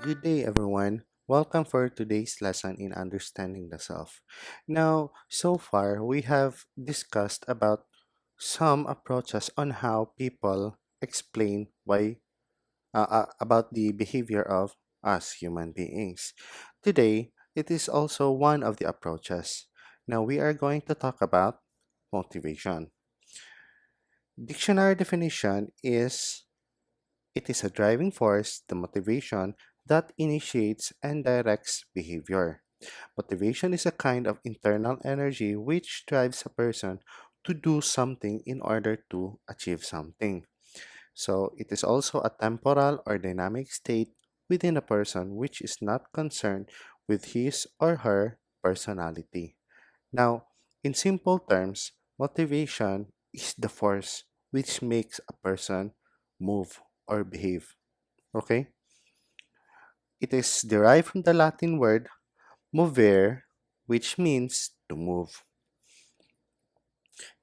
Good day, everyone. Welcome for today's lesson in understanding the self. Now, so far, we have discussed about some approaches on how people explain about the behavior of us human beings. Today, it is also one of the approaches. Now, we are going to talk about motivation. Dictionary definition is it is a driving force, the motivation that initiates and directs behavior. Motivation is a kind of internal energy which drives a person to do something in order to achieve something. So, it is also a temporal or dynamic state within a person which is not concerned with his or her personality. Now, in simple terms, motivation is the force which makes a person move or behave. Okay? It is derived from the Latin word movere, which means to move.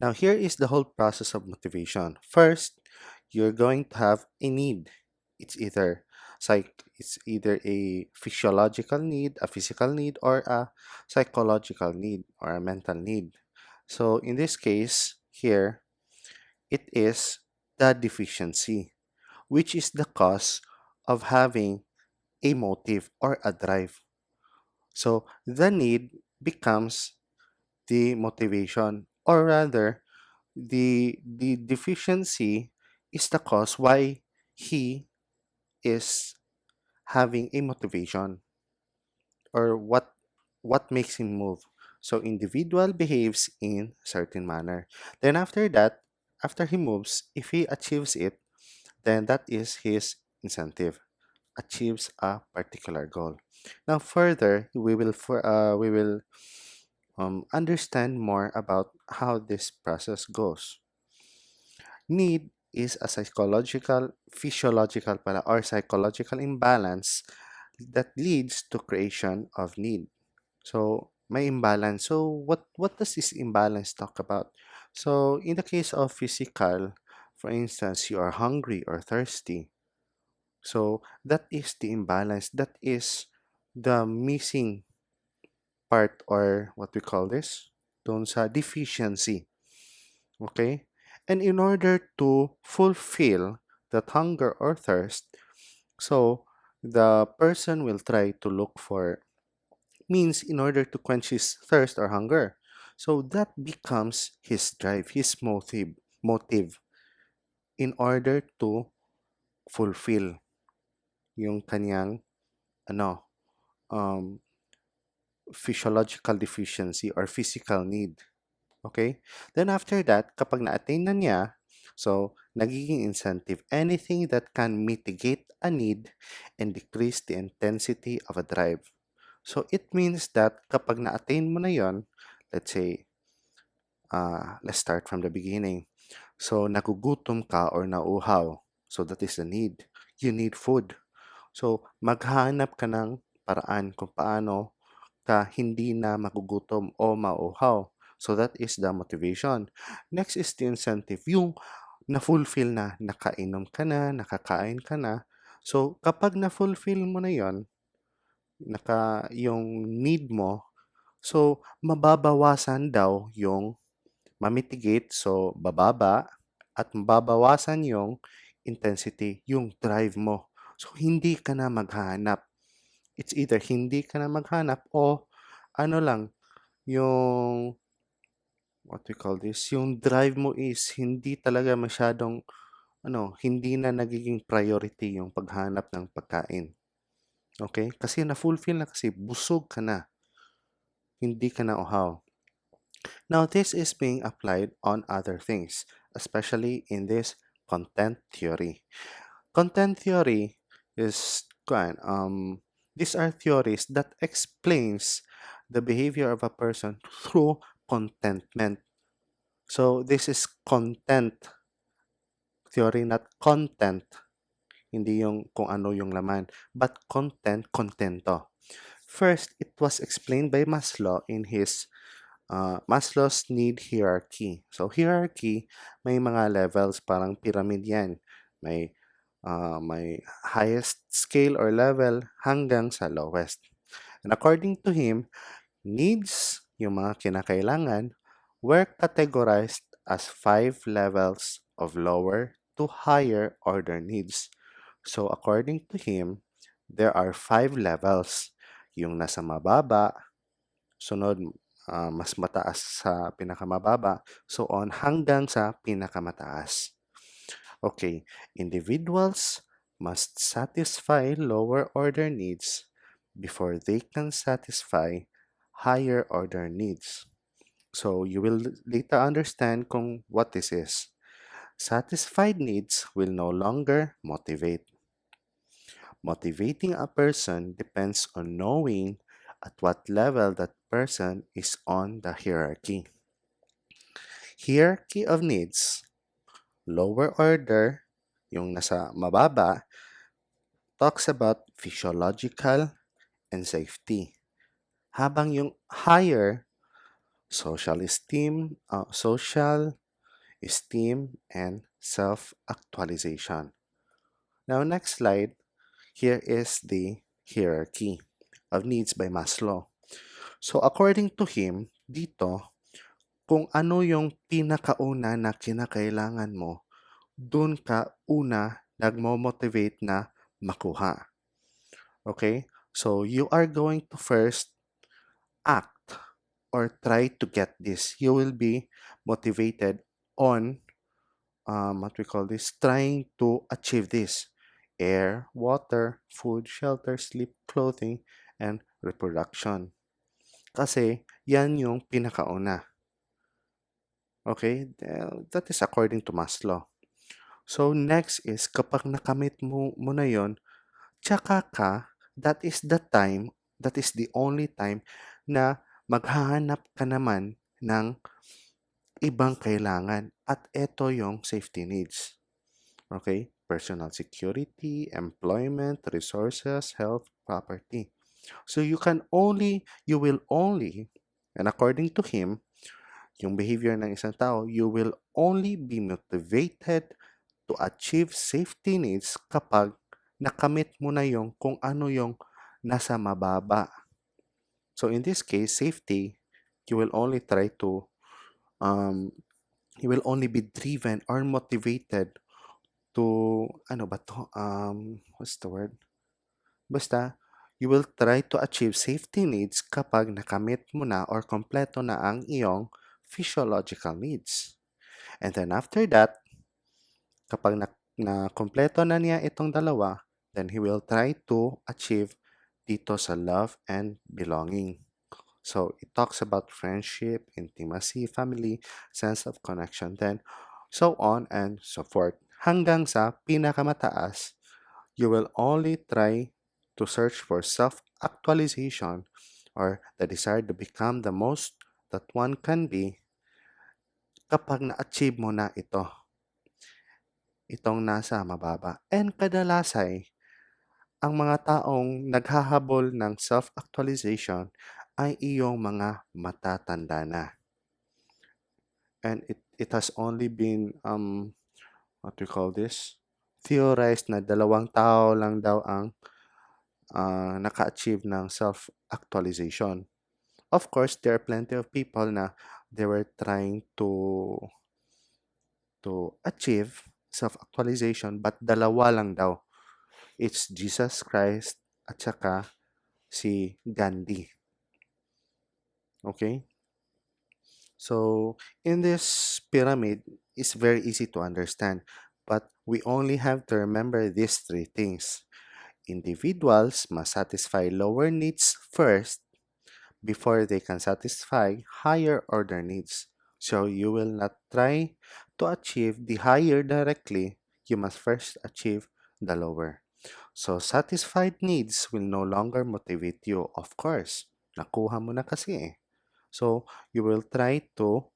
Now, here is the whole process of motivation. First, you're going to have a need. It's either a physiological need, a physical need, or a psychological need or a mental need. So in this case, here it is the deficiency, which is the cause of having a motive or a drive. So the need becomes the motivation, or rather, the deficiency is the cause why he is having a motivation or what makes him move. So individual behaves in certain manner. Then after that, after he moves, if he achieves it, then that is his incentive. Achieves a particular goal. Now further, we will understand more about how this process goes. Need is a physiological or psychological imbalance that leads to creation of need. So, may imbalance. So, what does this imbalance talk about? So, in the case of physical, for instance, you are hungry or thirsty. So, that is the imbalance. That is the missing part, or what we call this? Dun sa deficiency. Okay? And in order to fulfill that hunger or thirst, so the person will try to look for means in order to quench his thirst or hunger. So that becomes his drive, his motive in order to fulfill yung kanyang ano, um, physiological deficiency or physical need. Okay? Then after that, kapag na-attain na niya, so nagiging incentive, anything that can mitigate a need and decrease the intensity of a drive. So it means that kapag na-attain mo na yon, let's say, let's start from the beginning. So nagugutom ka or nauhaw. So that is the need. You need food. So maghanap ka ng paraan kung paano ka hindi na magugutom o mauhaw. So that is the motivation. Next is the incentive. Yung na-fulfill na, nakainom ka na, nakakain ka na. So kapag na-fulfill mo na yon, yung need mo, so mababawasan daw yung mamitigate, so bababa, at mababawasan yung intensity, yung drive mo. So hindi ka na maghahanap. It's either hindi ka na maghanap o ano lang, yung what we call this, yung drive mo is hindi talaga masyadong hindi na nagiging priority yung paghanap ng pagkain. Okay? Kasi na-fulfill na kasi busog ka na. Hindi ka na uhaw. Now, this is being applied on other things, especially in this content theory. Content theory is these are theories that explains the behavior of a person through contentment. So this is content theory, not content. Hindi yung kung ano yung laman, but content, contento. First, it was explained by Maslow in his Maslow's need hierarchy. So hierarchy, may mga levels, parang pyramid yan. May may highest scale or level hanggang sa lowest. And according to him, needs, yung mga kinakailangan, were categorized as 5 levels of lower to higher order needs. So according to him, there are 5 levels. Yung nasa mababa, sunod mas mataas sa pinakamababa, so on hanggang sa pinakamataas. Okay, individuals must satisfy lower order needs before they can satisfy higher order needs. So you will later understand kung what this is. Satisfied needs will no longer motivate. Motivating a person depends on knowing at what level that person is on the hierarchy. Hierarchy of needs, lower order, yung nasa mababa, talks about physiological and safety. Habang yung higher, social esteem, and self-actualization. Now, next slide. Here is the hierarchy of needs by Maslow. So, according to him, dito, kung ano yung pinakauna na kinakailangan mo, dun ka una nagmo-motivate na makuha. Okay? So, you are going to first act or try to get this. You will be motivated on what we call this, trying to achieve this. Air, water, food, shelter, sleep, clothing, and reproduction. Kasi yan yung pinakauna. Okay? That is according to Maslow. So, next is kapag nakamit mo na yon, tsaka ka, that is the time, that is the only time na maghahanap ka naman ng ibang kailangan. At ito yung safety needs. Okay? Personal security, employment, resources, health, property. So you will only, and according to him, yung behavior ng isang tao, you will only be motivated to achieve safety needs kapag nakamit mo na yung kung ano yung nasa mababa. So in this case, safety, you will only try to, you will only be driven or motivated to, ano ba to? What's the word? Basta, you will try to achieve safety needs kapag nakamit mo na or kompleto na ang iyong physiological needs. And then after that, kapag na kompleto na niya itong dalawa, then he will try to achieve dito sa love and belonging. So, it talks about friendship, intimacy, family, sense of connection, then so on and so forth. Hanggang sa pinakamataas, you will only try to search for self-actualization or the desire to become the most that one can be kapag na-achieve mo na itong nasa mababa. And kadalasay, ang mga taong naghahabol ng self-actualization ay iyong mga matatanda na. And it has only been, what we call this, theorized na 2 tao lang daw ang naka-achieve ng self-actualization. Of course, there are plenty of people na they were trying to achieve self-actualization but 2 lang daw. It's Jesus Christ at saka si Gandhi. Okay? So, in this pyramid, it's very easy to understand, but we only have to remember these 3 things. Individuals must satisfy lower needs first before they can satisfy higher order needs. So, you will not try to achieve the higher directly, you must first achieve the lower. So, satisfied needs will no longer motivate you. Of course, nakuha mo na kasi eh. So, you will try to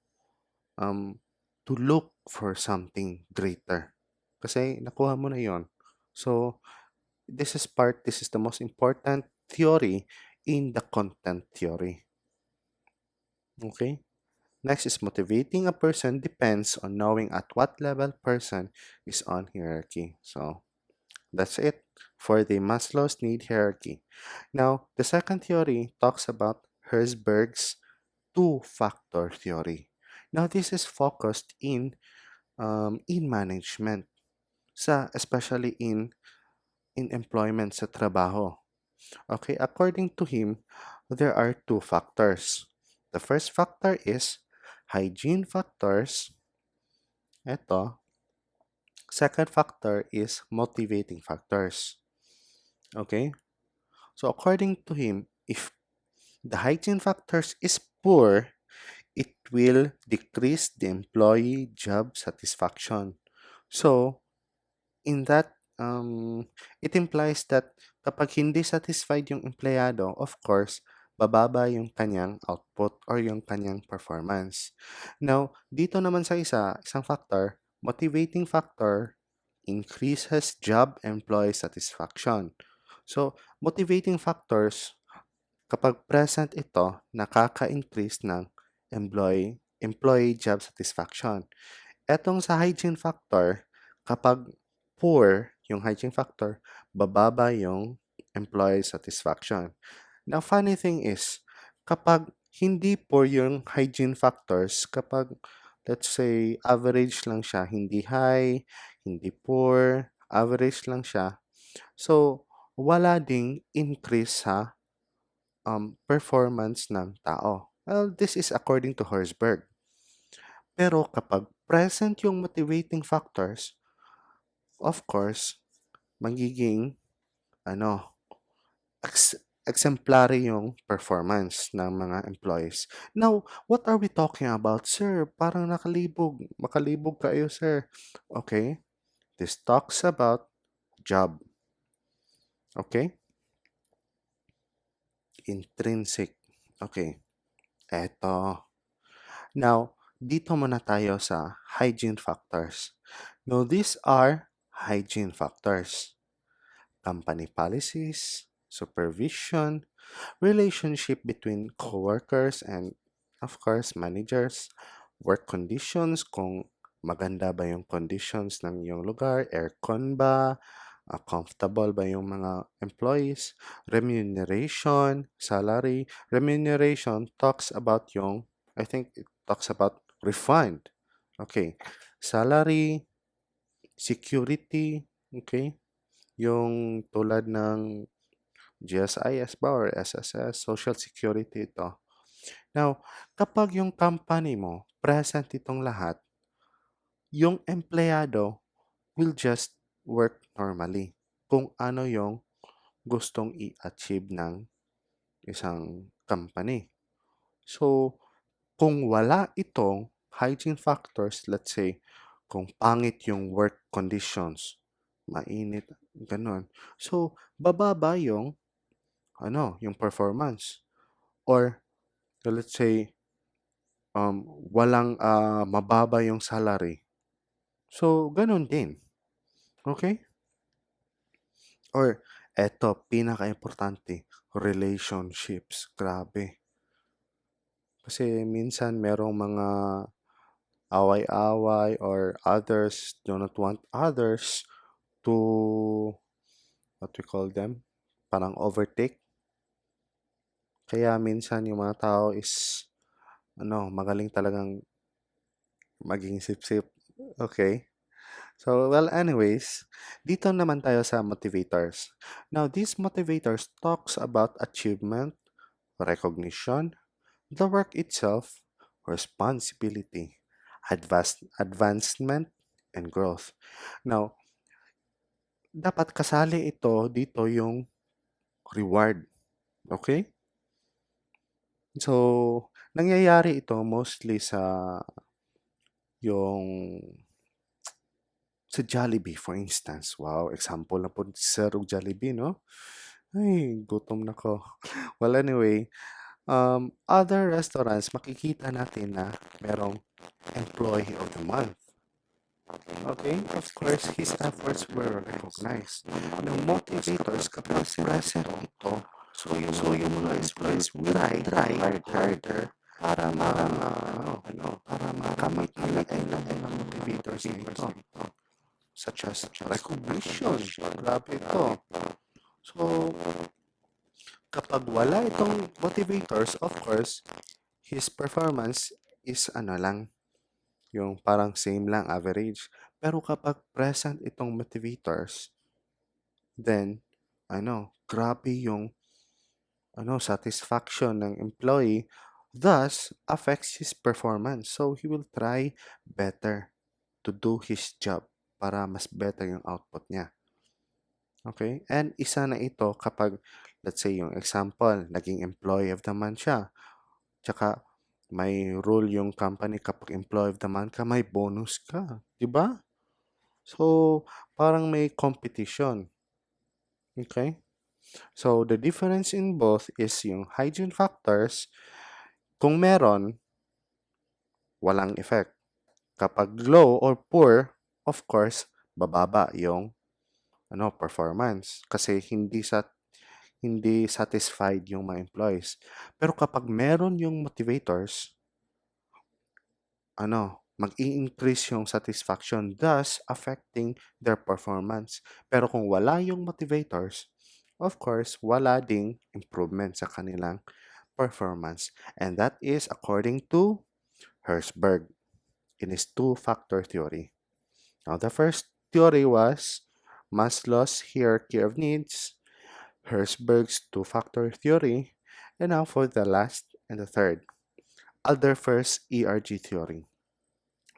look for something greater. Kasi nakuha mo na yon. So, this is the most important theory in the content theory. Okay? Next is motivating a person depends on knowing at what level person is on hierarchy. So, That's it for the Maslow's need hierarchy. Now, the second theory talks about Herzberg's two-factor theory. Now, this is focused in management, especially in employment sa trabaho. Okay, according to him, there are two factors. The first factor is hygiene factors. Ito. Second factor is motivating factors. Okay? So according to him, if the hygiene factors is poor, it will decrease the employee job satisfaction. So in that, it implies that kapag hindi satisfied yung empleyado, of course, bababa yung kanyang output or yung kanyang performance. Now, dito naman sa isang factor, motivating factor increases job employee satisfaction. So, motivating factors, kapag present ito, nakaka-increase ng employee job satisfaction. Etong sa hygiene factor, kapag poor yung hygiene factor, bababa yung employee satisfaction. Now, funny thing is, kapag hindi poor yung hygiene factors, kapag let's say average lang siya, hindi high, hindi poor, average lang siya. So, wala ding increase sa performance ng tao. Well, this is according to Herzberg. Pero kapag present yung motivating factors, of course, magiging ano, exemplary yung performance ng mga employees. Now, what are we talking about, sir? Parang makalibog kayo, sir. Okay, this talks about job. Okay? Intrinsic. Okay, eto. Now, dito muna tayo sa hygiene factors. Now, these are hygiene factors. Company policies, supervision, relationship between coworkers and, of course, managers, work conditions, kung maganda ba yung conditions ng iyong lugar, aircon ba, comfortable ba yung mga employees, remuneration, salary. Remuneration talks about I think it talks about refund. Okay. Salary, security, okay? Yung tulad ng GSIS ba or SSS, Social Security ito. Now, kapag yung company mo, present itong lahat, yung empleyado will just work normally kung ano yung gustong i-achieve ng isang company. So, kung wala itong hygiene factors, let's say, kung pangit yung work conditions, mainit, ganun. So, bababa yung performance. Or, let's say, walang mababa yung salary. So, ganun din. Okay? Or, eto, pinaka-importante, relationships. Grabe. Kasi minsan merong mga away-away or others do not want others to, what we call them, parang overtake. Kaya minsan yung mga tao is, magaling talagang maging sip-sip. Okay? So, well, anyways, dito naman tayo sa motivators. Now, these motivators talks about achievement, recognition, the work itself, responsibility, advancement, and growth. Now, dapat kasali dito yung reward. Okay? So, nangyayari ito mostly yung sa Jollibee, for instance. Wow, example na po sa Jollibee, no? Ay, gutom na ko. Well, anyway, other restaurants, makikita natin na merong Employee of the Month. Okay, of course, his efforts were recognized. Ng motivators kapag present ito, so yung mga employees will try harder para makamit nila ng motivators na ito. such as recognition. Grabe ito. So, kapag wala itong motivators, of course, his performance is ano lang, yung parang same lang, average. Pero kapag present itong motivators, then, grabe yung satisfaction ng employee, thus affects his performance. So he will try better to do his job para mas better yung output niya. Okay? And isa na ito kapag, let's say, yung example, naging employee of the month siya. Tsaka, may rule yung company kapag employee of the month ka, may bonus ka. Diba? So, parang may competition. Okay? So, the difference in both is yung hygiene factors, kung meron, walang effect. Kapag low or poor, of course, bababa yung performance kasi hindi satisfied yung mga employees. Pero kapag meron yung motivators, mag-i-increase yung satisfaction, thus affecting their performance. Pero kung wala yung motivators, of course, wala ding improvement sa kanilang performance. And that is according to Herzberg in his two-factor theory. Now, the first theory was Maslow's hierarchy of needs, Herzberg's two-factor theory, and now for the last and the third, Alderfer's ERG theory.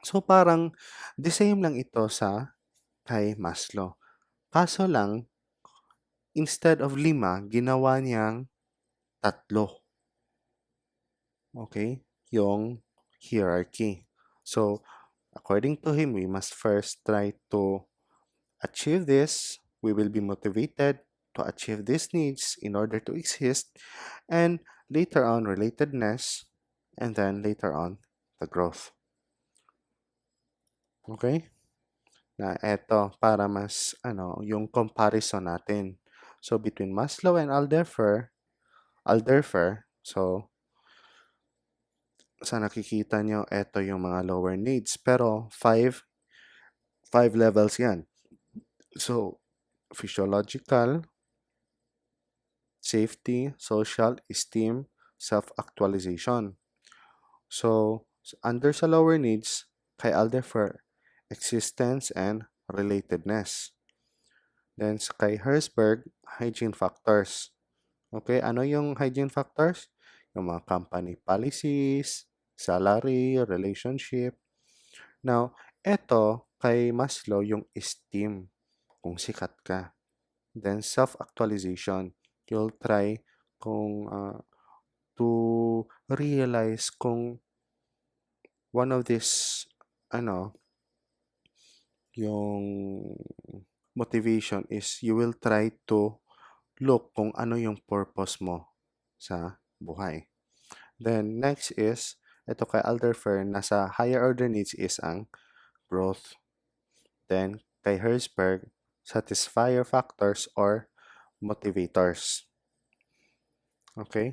So, parang the same lang ito sa kay Maslow. Kaso lang, instead of 5, ginawa niyang 3. Okay? Yung hierarchy. So, according to him, we must first try to achieve this. We will be motivated to achieve these needs in order to exist. And later on, relatedness. And then later on, the growth. Okay? Na eto, para mas, yung comparison natin. So, between Maslow and Alderfer, so, sa nakikita nyo, eto yung mga lower needs. Pero, five levels yan. So, physiological, safety, social, esteem, self-actualization. So, under sa lower needs, kay Alderfer, existence and relatedness. Then, sa kay Herzberg, hygiene factors. Okay, ano yung hygiene factors? Yung mga company policies, salary, relationship. Now, eto, kay Maslow, yung esteem, kung sikat ka. Then, self-actualization. You'll try kung to realize kung one of this, yung motivation is you will try to look kung ano yung purpose mo sa buhay. Then, next is, ito kay Alderfer, nasa higher order needs is ang growth. Then, kay Herzberg, satisfier factors or motivators. Okay?